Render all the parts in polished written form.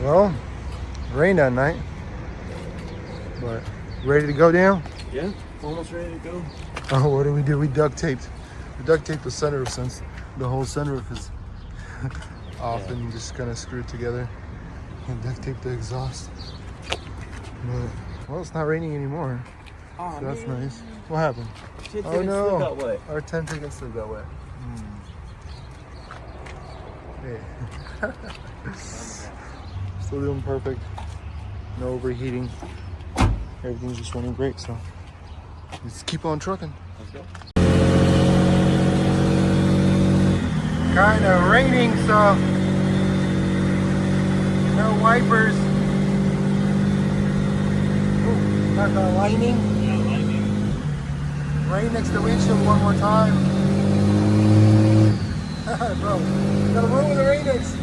Well, rained that night, but ready to go down? Yeah, almost ready to go. Oh, what do? We duct taped. We duct taped the sunroof since the whole sunroof is off and just kind of screwed together. And duct taped the exhaust. But, well, it's not raining anymore. Oh, so that's man. nice. What happened? Shit Oh no, got wet. our tent ticket still got wet. Yeah. Still doing perfect. No overheating. Everything's just running great, so let's keep on trucking. Let's go. Kind of raining, so no wipers. Ooh, got the lightning. Yeah, lightning. Rain next to the windshield one more time. Bro, you gotta roll with the rain next.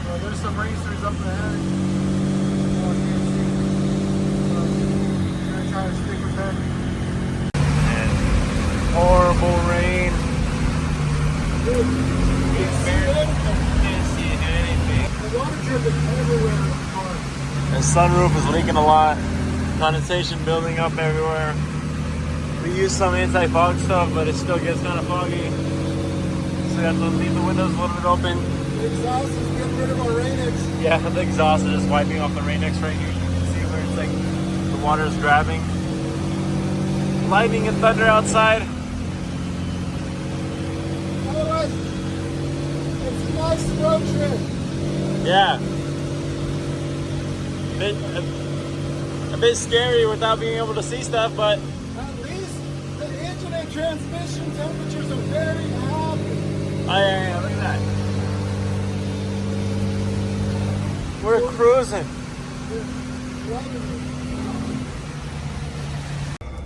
Well, there's some racers up ahead. Oh, you can see. Gonna try to stick with them. And horrible rain. Dude, Can't see anything. the water dripping everywhere in the car. The sunroof is leaking a lot. Condensation building up everywhere. We use some anti-fog stuff, but it still gets kind of foggy. So we have to leave the windows a little bit open. The exhaust is getting rid of our Rain-X. Yeah, the exhaust is just wiping off the Rain-X right here. You can see where it's like the water is grabbing. Lightning and thunder outside. Otherwise, it's a nice road trip. Yeah. A bit scary without being able to see stuff, but At least the engine and transmission temperatures are very happy. oh yeah, look at that. We're cruising.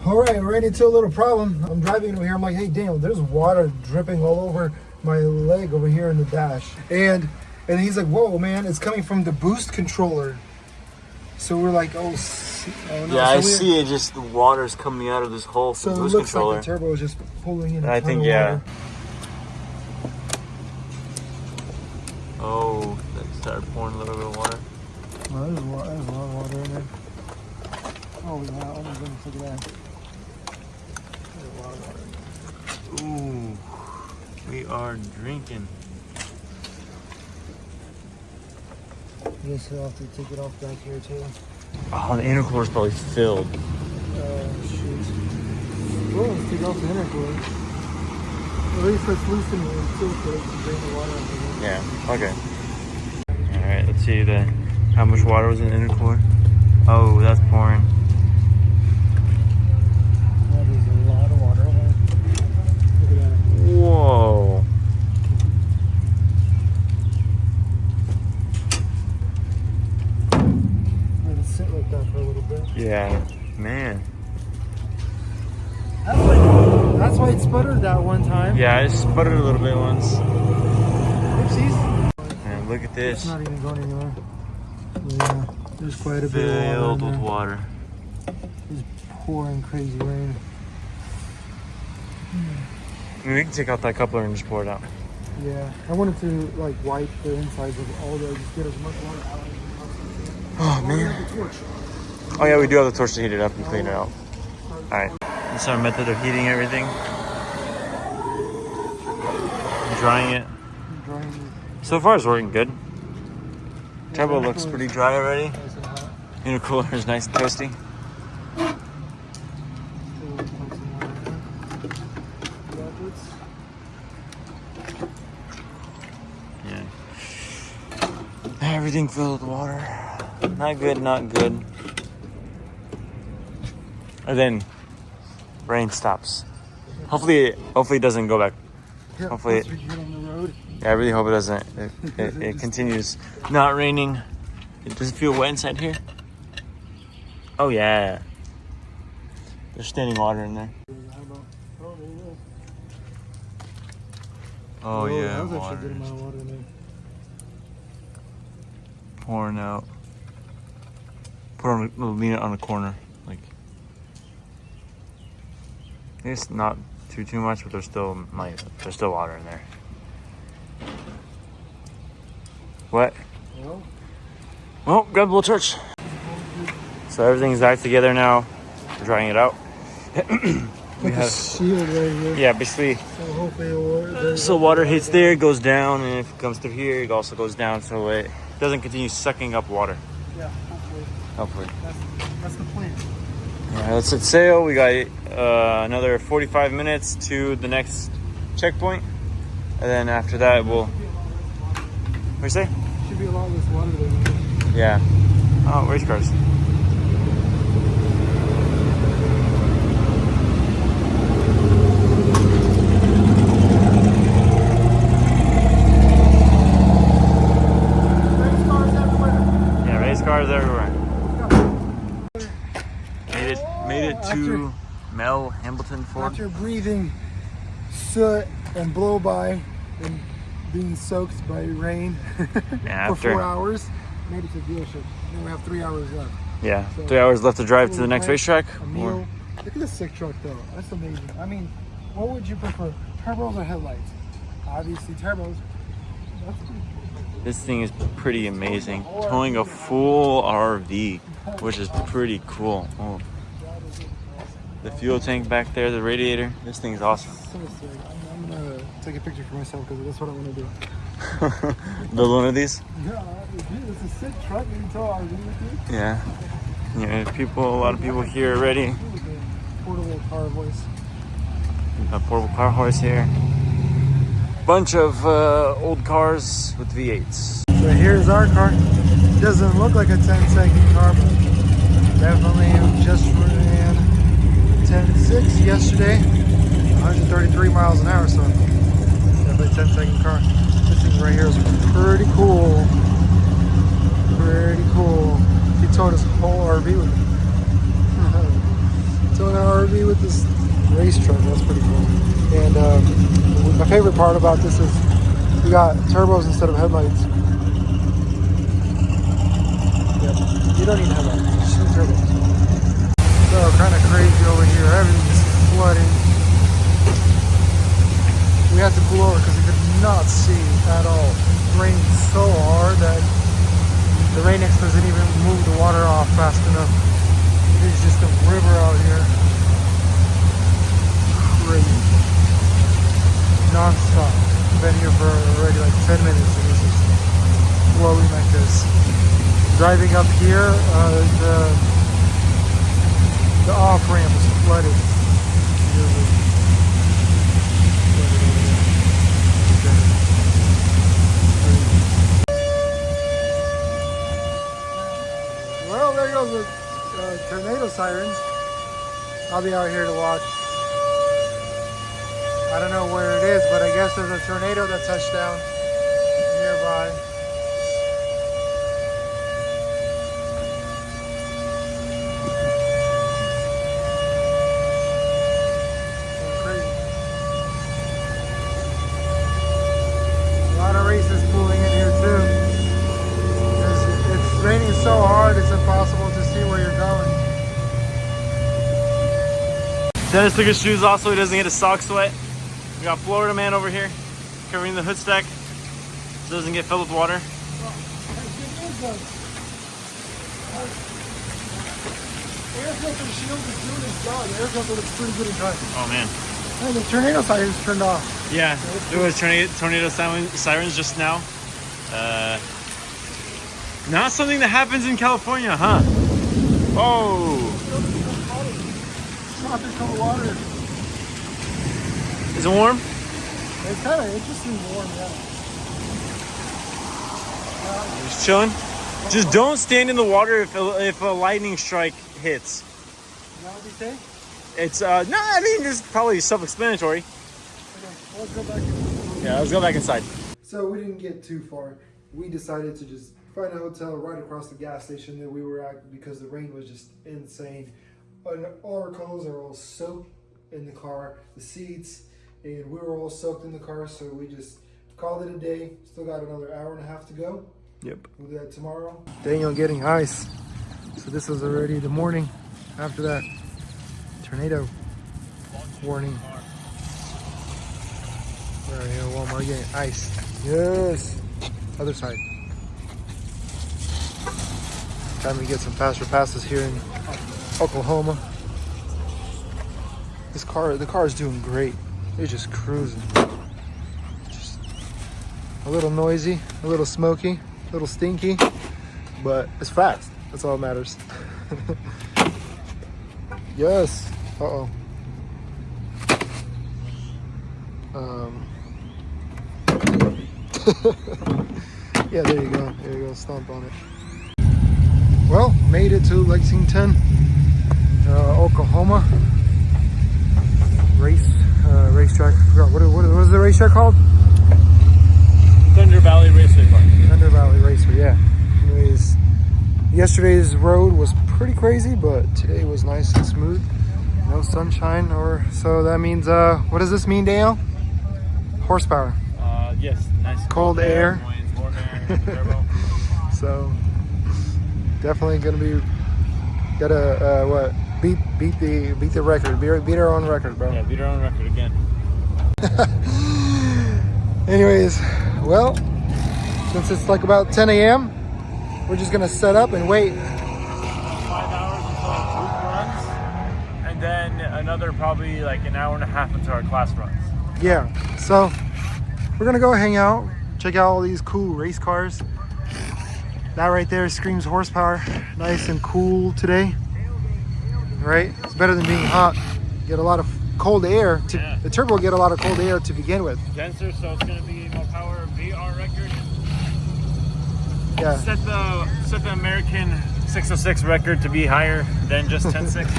All right, we're into a little problem. I'm driving over here. I'm like, hey, damn, there's water dripping all over my leg over here in the dash. And he's like, whoa, man, it's coming from the boost controller. So we're like, oh no. Yeah, so I see it. Just the water's coming out of this hole So from it boost looks controller. like the turbo is just pulling in. I a ton think, of yeah. water. Oh, that started pouring a little bit of water. Well, there's a lot of water in there. Oh, yeah, oh my goodness, look at that. There's a lot of water in there. Ooh, we are drinking. Yes, I'll have to take it off back here too. Oh, the intercooler is probably filled. Shoot. Well, let's take off the intercooler. At least let's loosen it too so it can drain the water out of it. Yeah, okay. Alright, let's see how much water was in the intercooler. Oh, that's pouring. That is a lot of water in there. Look at that. Whoa. Let it sit like that for a little bit. Yeah, man. That's why it sputtered that one time. Yeah, I sputtered a little bit once. Oopsies. And look at this. It's not even going anywhere. Yeah, there's quite a bit Filled of with water. water. It's pouring crazy rain. I mean, we can take out that coupler and just pour it out. Yeah, I wanted to like wipe the insides of all those, just get as much water out of it. Oh, We man. have the torch. Oh, yeah, we do have the torch to heat it up and clean it out. Alright. This is our method of heating everything. Drying it. Drying it. So far, it's working good. Turbo Yeah, looks pretty dry already. nice and hot. Intercooler is nice and toasty. Yeah. Everything filled with water. Not good, not good. And then rain stops. Hopefully it doesn't go back. Yeah, Hopefully once we get on the road. Yeah, I really hope it doesn't. It continues not raining. Does it feel wet inside here? Oh yeah. There's standing water in there. Oh yeah, that was actually a water good amount of water in there. pouring out. Lean it on the corner, like. It's not too much, but there's still water in there. What? Well, Well, grab the little torch. So everything's back together now. We're drying it out. We have a shield right here. Yeah, basically. So hopefully So water hits there, it goes down, and if it comes through here, it also goes down, so it doesn't continue sucking up water. Yeah, hopefully. Hopefully. That's the plan. Yeah, let's set sail. We got another 45 minutes to the next checkpoint, and then after that we'll. What do you say? Should be a lot less water than Yeah. Oh, race cars. Cars everywhere. Made it to Mel Hambleton Ford. After breathing soot and blow by and being soaked by rain for 4 hours, made it to the dealership. Then we have 3 hours left. Yeah, so 3 hours left to drive to the next racetrack. A meal. Look at this sick truck though. That's amazing. I mean, what would you prefer? Turbos or headlights? Obviously turbos. That's pretty cool. This thing is pretty amazing. Towing a full RV, which is pretty cool. Oh. The fuel tank back there, the radiator. This thing's awesome. So sick. I'm gonna take a picture for myself because that's what I want to do. Build one of these? Yeah, dude, it's a sick truck. You can tell RV with you. Yeah. Yeah, a lot of people here already. Portable car voice. A portable car horse here. Bunch of old cars with V8s. So here's our car. Doesn't look like a 10-second car, but definitely just ran 10.6 yesterday. 133 miles an hour, so definitely a 10-second car. This thing right here is pretty cool. Pretty cool. He towed his whole RV with it. Towing our RV with this race truck. That's pretty cool. And my favorite part about this is we got turbos instead of headlights. Yep. You don't need headlights, you just need turbos. So kind of crazy over here. Everything's flooding. We had to pull over because we could not see at all. It rained so hard that the rain experts didn't even move the water off fast enough. It's just a river out here. Crazy. Non-stop. Been here for already like 10 minutes and it's just flowing like this. Driving up here, the off-ramp was flooded. Well, there goes the tornado sirens. I'll be out here to watch. I don't know where it is, but I guess there's a tornado that touched down nearby. Crazy. A lot of races pulling in here too. It's raining so hard, it's impossible to see where you're going. Dennis took his shoes off so he doesn't get his socks wet. We got Florida Man over here covering the hood stack so it doesn't get filled with water. Air filter shield is doing its job. The air filter looks pretty good inside. Oh man. Hey, the tornado sirens turned off. Yeah, there was tornado sirens just now. Not something that happens in California, huh? Oh. Tropical water. Is it warm? It's kind of interesting warm, yeah. Just chilling. Just don't stand in the water if a lightning strike hits. Is that what you say? It's no, I mean it's probably self-explanatory. Okay, well, let's go back inside. Yeah, let's go back inside. So we didn't get too far. We decided to just find a hotel right across the gas station that we were at because the rain was just insane. And all our clothes are all soaked in the car, the seats, and we were all soaked in the car, so we just called it a day. Still got another hour and a half to go. Yep. We'll do that tomorrow. Daniel getting ice. So this is already the morning after that tornado warning. Right here, Walmart getting ice. Yes. Other side. Time to get some faster passes here in Oklahoma. The car is doing great. It's just cruising. Just a little noisy, a little smoky, a little stinky, but it's fast. That's all that matters. Yes. Uh-oh. Yeah, there you go. There you go. Stomp on it. Well, made it to Lexington, Oklahoma. Racetrack. I forgot what was the racetrack called? Thunder Valley Raceway Park. Thunder Valley Raceway. Yeah. Anyways, yesterday's road was pretty crazy, but today was nice and smooth. No sunshine, so that means what does this mean, Dale? Horsepower. Yes, nice. Cold air. Warm air, turbo. So definitely gonna be beat the record, beat our own record, bro. Yeah, beat our own record again. Anyways, well, since it's like about 10 a.m., we're just gonna set up and wait. 5 hours until our group runs, and then another probably like an hour and a half until our class runs. Yeah, so we're gonna go hang out, check out all these cool race cars. That right there screams horsepower. Nice and cool today, right? It's better than being hot. Get a lot of cold air. The turbo will get a lot of cold air to begin with. Denser, so it's gonna be more power. Beat our record. Yeah. Set the American 606 record to be higher than just 10.6.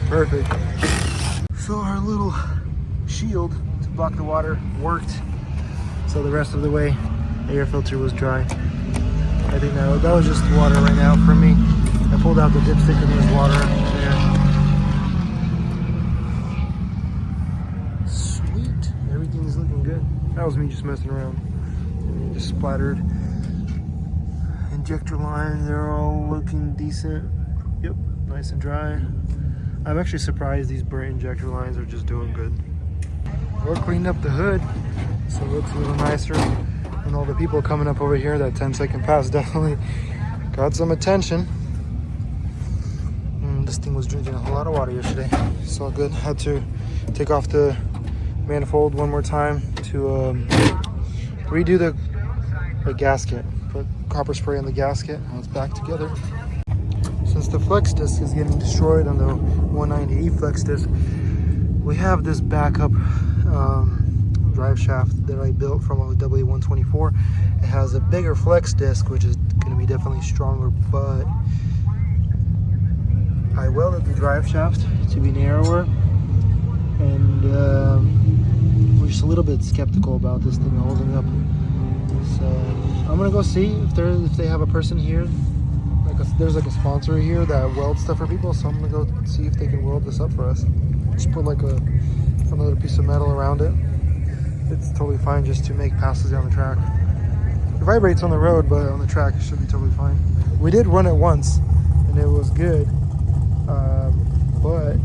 Perfect. So our little shield to block the water worked. So the rest of the way, the air filter was dry. I think that was just water right now for me. I pulled out the dipstick and there's water there. Sweet. Everything's looking good. That was me just messing around. And it just splattered. Injector lines, they're all looking decent. Yep, nice and dry. I'm actually surprised these Brent injector lines are just doing good. We'll clean up the hood so it looks a little nicer. And all the people coming up over here, that 10-second pass definitely got some attention. This thing was drinking a whole lot of water yesterday. It's all good. Had to take off the manifold one more time to redo the gasket. Put copper spray on the gasket and it's back together. Since the flex disc is getting destroyed on the 190E flex disc, we have this backup drive shaft that I built from a W124. It has a bigger flex disc, which is going to be definitely stronger, but I welded the drive shaft to be narrower, and we're just a little bit skeptical about this thing holding up. So I'm gonna go see if they have a person here, there's like a sponsor here that welds stuff for people. So I'm gonna go see if they can weld this up for us. Just put like another piece of metal around it. It's totally fine just to make passes down the track. It vibrates on the road, but on the track it should be totally fine. We did run it once and it was good, but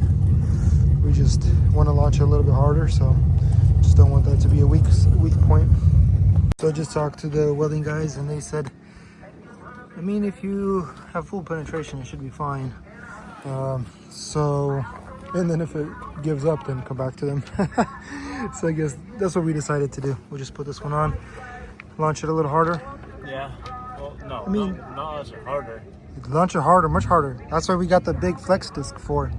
we just want to launch it a little bit harder, so just don't want that to be a weak point. So I just talked to the welding guys and they said, I mean, if you have full penetration, it should be fine. And then if it gives up, then come back to them. So I guess that's what we decided to do. We'll just put this one on, launch it a little harder. Yeah. Well, no. I mean, not launch it harder. You can launch it harder, much harder. That's why we got the big flex disc for,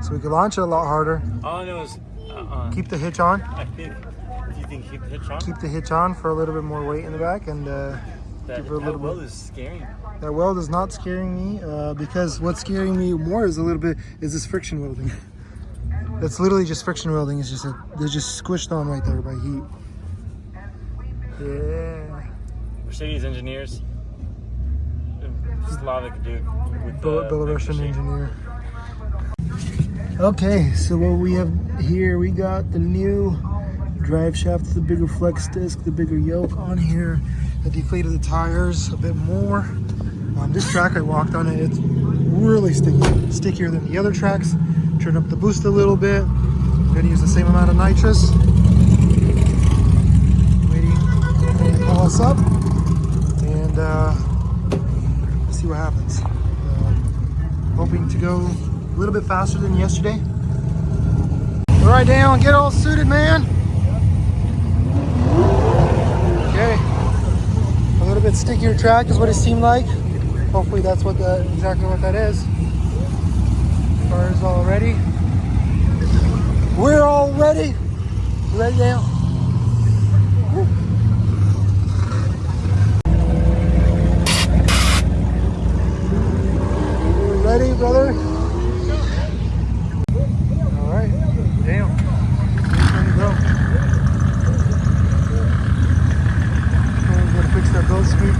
so we can launch it a lot harder. All I know is keep the hitch on. I think. Do you think keep the hitch on? Keep the hitch on for a little bit more weight in the back, and that weld is scaring me. That weld is not scaring me, because what's scaring me more is this friction welding. That's literally just friction welding. It's just they're just squished on right there by heat. Yeah. Mercedes engineers. Slavic dude with Belarusian engineer. Okay, so what we have here, we got the new drive shaft, the bigger flex disc, the bigger yoke on here. I deflated the tires a bit more. This track I walked on it's really sticky, stickier than the other tracks. Turn up the boost a little bit. I'm gonna use the same amount of nitrous. Waiting to pull us up, and let's see what happens. Hoping to go a little bit faster than yesterday. All right, Dan, get all suited, man. Okay. A little bit stickier track is what it seemed like. Hopefully that's what exactly what that is. Car is all ready. We're all ready. Ready now. Woo. Ready, brother? All right. Damn. Ready to go. Gotta fix that belt speed.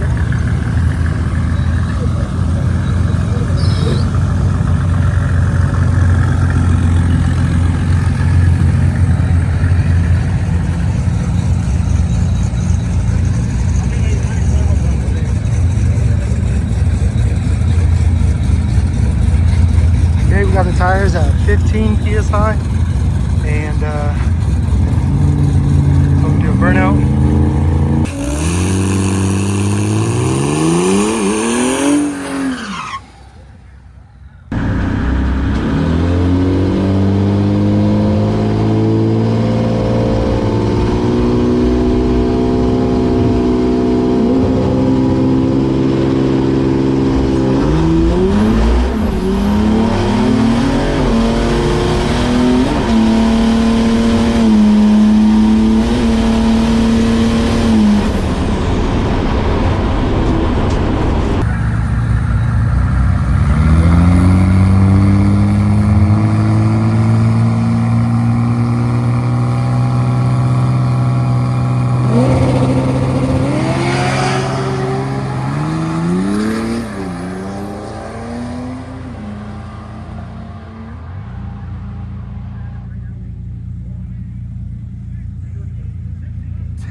Okay, we got the tires at 15 psi, and so we'll do a burnout.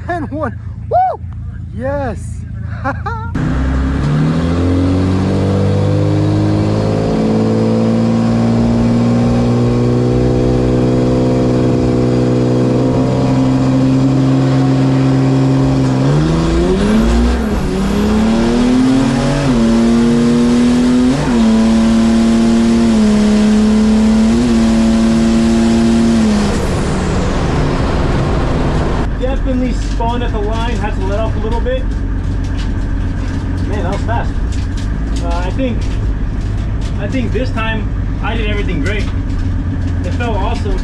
And 1. Woo! Yes! Definitely spun at the line, had to let off a little bit. Man, that was fast. I think this time I did everything great. It felt awesome.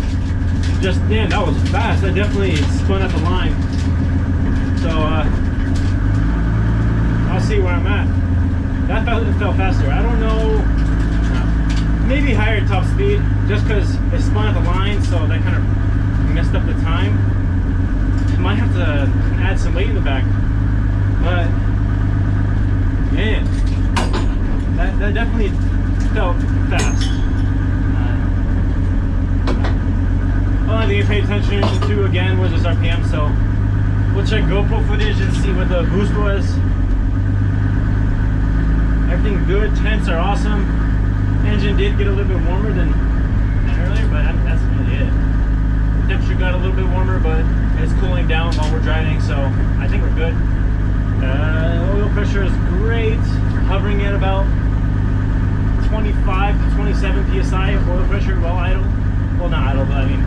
Just, man, that was fast. I definitely spun at the line. So I'll see where I'm at. That felt faster. I don't know. Maybe higher top speed, just because it spun at the line, so that kind of messed up the time. Might have to add some weight in the back, but man, that definitely felt fast. Only thing I paid attention to again was this RPM, so we'll check GoPro footage and see what the boost was. Everything good, temps are awesome. Engine did get a little bit warmer than earlier, but that's really it. Temperature got a little bit warmer, but it's cooling down while we're driving, so I think we're good. Oil pressure is great, hovering at about 25 to 27 psi of oil pressure while idle. Well, not idle, but I mean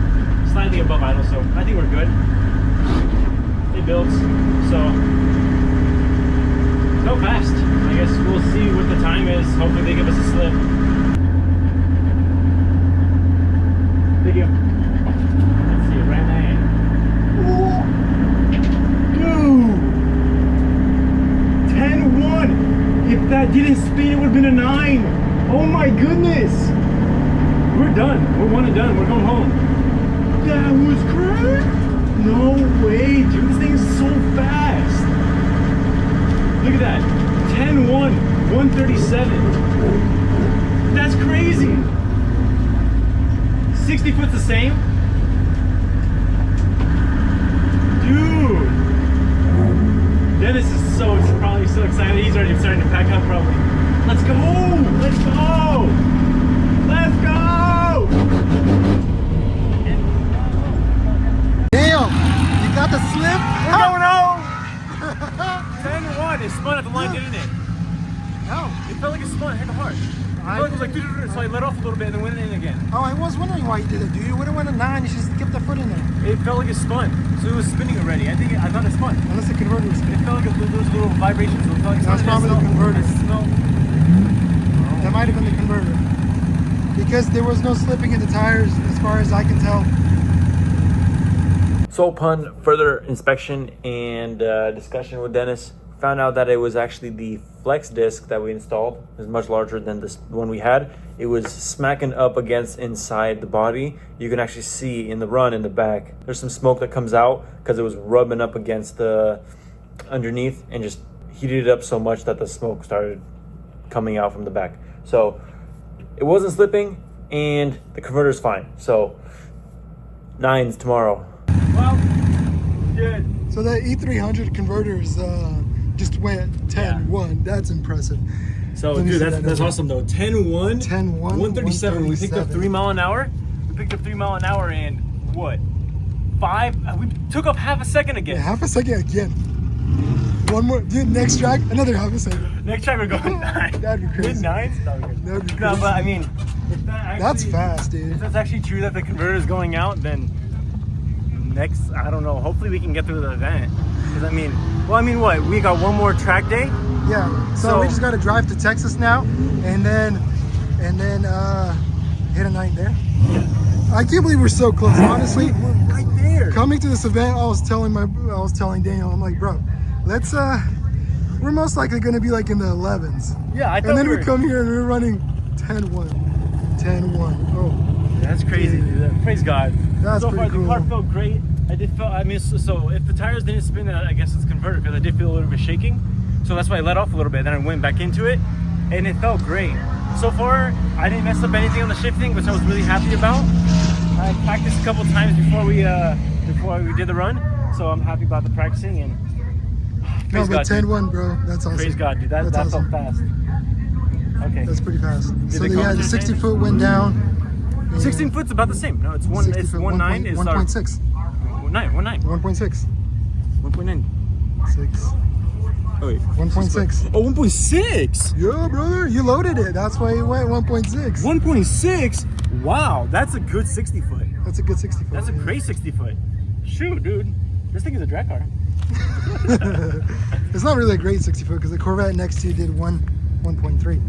slightly above idle, so I think we're good. It builds, so go fast. I guess we'll see what the time is. Hopefully they give us a slip. Video. Let's see it right now. Dude! 10-1! If that didn't spin, it would have been a 9. Oh my goodness! We're done. We're one and done. We're going home. That was crazy! No way, dude. This thing is so fast. Look at that. 10-1, 137. That's crazy. 60 foot's the same. Dude. Dennis is probably so excited. He's already starting to pack up probably. Let's go. Let's go. Let's go. Damn. You got the slip? We're going home. 10-1. It spun at the line, didn't it? No. It felt like spun hit hard. I felt like it was like, so I let off a little bit and then went in again. Oh, I was wondering why you did it, dude. You would have went a 9, you should have kept the foot in there. It felt like it spun, so it was spinning already. I thought it spun. Unless the converter was spinning. It felt like those little vibrations. So it felt like That's probably the converter. That might have been the converter. Because there was no slipping in the tires, as far as I can tell. So upon further inspection and discussion with Dennis, found out that it was actually the flex disc that we installed. It was much larger than this one we had. It was smacking up against inside the body. You can actually see in the run in the back, there's some smoke that comes out because it was rubbing up against the underneath and just heated it up so much that the smoke started coming out from the back. So it wasn't slipping and the converter's fine. So 9s tomorrow. Well, good. So that E300 converters just went 10-1. That's impressive. So, dude, that's awesome, though. 10-1. 10-1. 137. We picked up 3 mile an hour. We picked up 3 mile an hour in what? 5? We took up half a second again. Yeah, half a second again. One more. Dude, next track, another half a second. Next track, we're going 9. That'd be crazy. Mid-9s? That'd be crazy. No, but I mean, if that actually, that's fast, dude. If that's actually true that the converter is going out, then next, I don't know. Hopefully, we can get through the event. Because, I mean, what? We got one more track day? Yeah. So we just got to drive to Texas now, and then hit a night there. Yeah. I can't believe we're so close. Honestly, we're right there. Coming to this event, I was telling Daniel, I'm like, bro, let's we're most likely going to be like in the 11s. Yeah, I thought. And then we come here and we're running 10-1. 10-1. Oh. That's crazy, dude. Praise God. That's so far, cool. the car felt great. I mean, so if the tires didn't spin, I guess it's converter because I did feel a little bit shaking. So that's why I let off a little bit. Then I went back into it, and it felt great. So far, I didn't mess up anything on the shifting, which I was really happy about. I practiced a couple times before we did the run, so I'm happy about the practicing. And praise God, 10-1, bro. That's awesome. Praise God, dude. That awesome. felt fast. Okay. That's pretty fast. Did So yeah, the 60 foot went down. 16 foot's about the same. No, it's 1.9 is 1.6. 1.9. 1.6. 1.9. 6. Oh wait. 1.6. Oh, 1.6. Yeah, brother. You loaded it. That's why it went 1.6. 1.6. Wow, that's a good 60 foot. That's a good 60 foot. That's a great 60 foot. Shoot, dude. This thing is a drag car. It's not really a great 60 foot because the Corvette next to you did 1.3.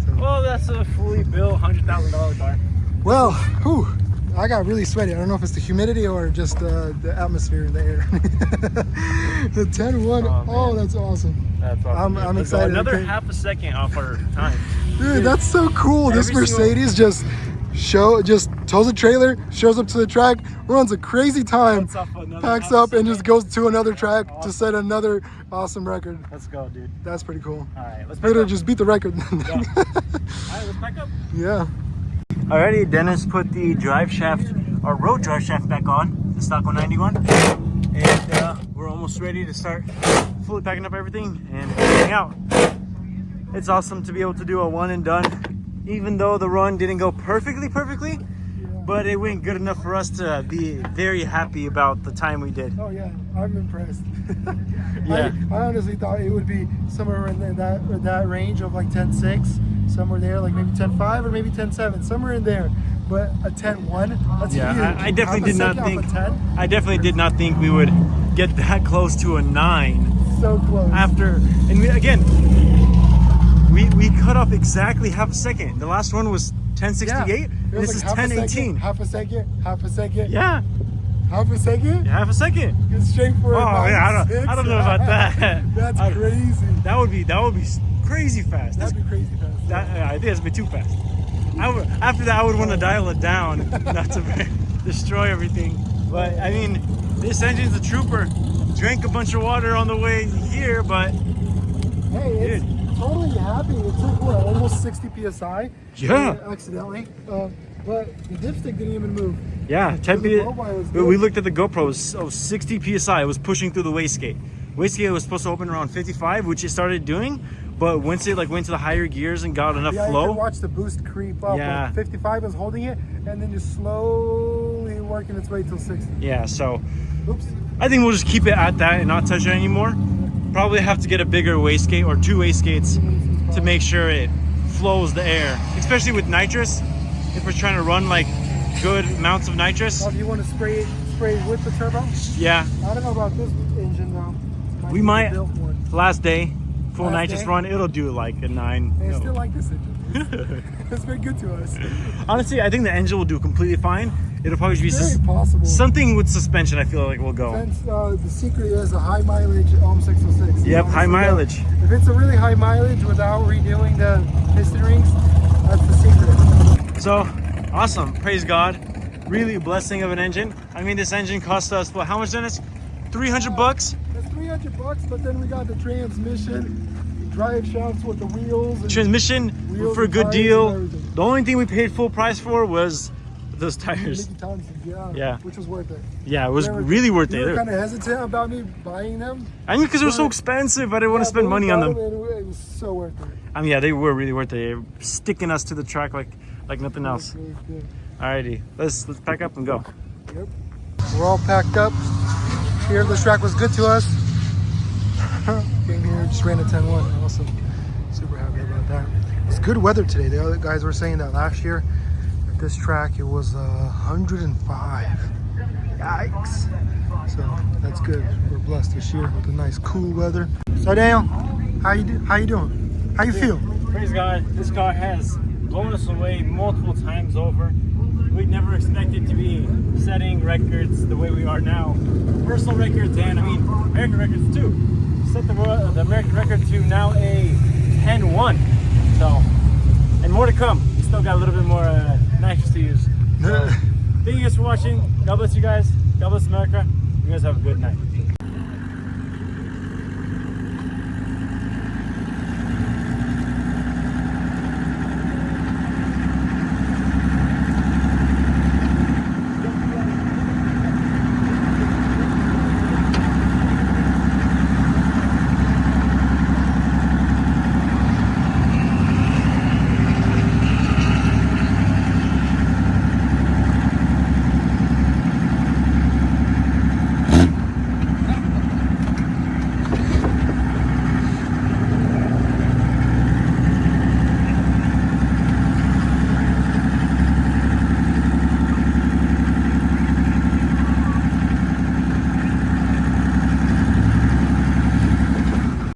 So. Well, that's a fully built $100,000 car. Well, whew, I got really sweaty. I don't know if it's the humidity or just the atmosphere in the air. The 10-1. Oh, that's awesome. That's awesome. I'm excited. Another half a second off our time. Dude, that's so cool. This Mercedes just tows a trailer, shows up to the track, runs a crazy time, packs up, and just goes to another track to set another awesome record. Let's go, dude. That's pretty cool. All right, let's Better just beat the record. All right, let's pack up. Yeah. Alrighty, Dennis put the drive shaft, our road drive shaft back on, the stock 191, and we're almost ready to start fully packing up everything and heading out. It's awesome to be able to do a one and done, even though the run didn't go perfectly, but it went good enough for us to be very happy about the time we did. Oh yeah, I'm impressed. Yeah. I honestly thought it would be somewhere in that range of like 10.6, somewhere there, like maybe 10.5 or maybe 10.7, somewhere in there. But a 10.1, that's huge. I definitely did not think. I definitely did not think we would get that close to a 9. So close. And we cut off exactly half a second. The last one was 10.68. Yeah, This is 10.18. Half a second. Yeah. Half a second? Half a second. Get straight for it. Oh yeah, I don't know about that. That's crazy. That would be crazy fast. That'd be crazy fast. I think that's a bit too fast. After that, I would want to dial it down, not to destroy everything. But I mean, this engine's a trooper. Drank a bunch of water on the way here, but hey, it's totally happy. It took almost 60 psi. Yeah. Accidentally. But the dipstick didn't even move. Yeah, 10 We looked at the GoPro. It was 60 psi. It was pushing through the wastegate. Wastegate was supposed to open around 55, which it started doing. But once it went to the higher gears and got enough flow, you could watch the boost creep up. Yeah. 55 was holding it, and then just slowly working its way till 60. Yeah. So, oops. I think we'll just keep it at that and not touch it anymore. Probably have to get a bigger wastegate or 2 wastegates to make sure it flows the air, especially with nitrous. If we're trying to run like good amounts of nitrous. Now, if you want to spray with the turbo? Yeah. I don't know about this engine though. We might. build one. Last day, full Last nitrous day? run, it'll do like a 9. And I No. still like this engine. It's been good to us. Honestly, I think the engine will do completely fine. It'll probably be Very possible. something with suspension. I feel like will go. Since, the secret is a high mileage Om606. Yep, high mileage. If it's a really high mileage without redoing the piston rings, that's the secret. So awesome! Praise God. Really a blessing of an engine. I mean, this engine cost us what? How much, Dennis? $300. That's $300, but then we got the transmission, drive shafts with the wheels. And Transmission wheels for a and good tires deal. and everything. The only thing we paid full price for was those tires. Mickey Thompson, Yeah. which was worth it. Yeah, it was They were- really worth You were it. kind of hesitant about me buying them. I mean, because they were so expensive, I didn't want to spend money on them. It was so worth it. I mean, yeah, they were really worth it. They were sticking us to the track like nothing else. Yeah. Alrighty, let's pack up and go. Yep. We're all packed up. Here, this track was good to us. Came here, just ran a 10-1. Awesome. Super happy about that. It's good weather today. The other guys were saying that last year at this track it was 105. Yikes. So that's good. We're blessed this year with a nice cool weather. So Daniel, how you doing? How you feel? Praise God, this car has blown us away multiple times over. We never expected to be setting records the way we are now. Personal records and, I mean, American records too. Set the American record to now a 10-1. So, and more to come. We still got a little bit more nitrous to use. So, thank you guys for watching. God bless you guys. God bless America. You guys have a good night.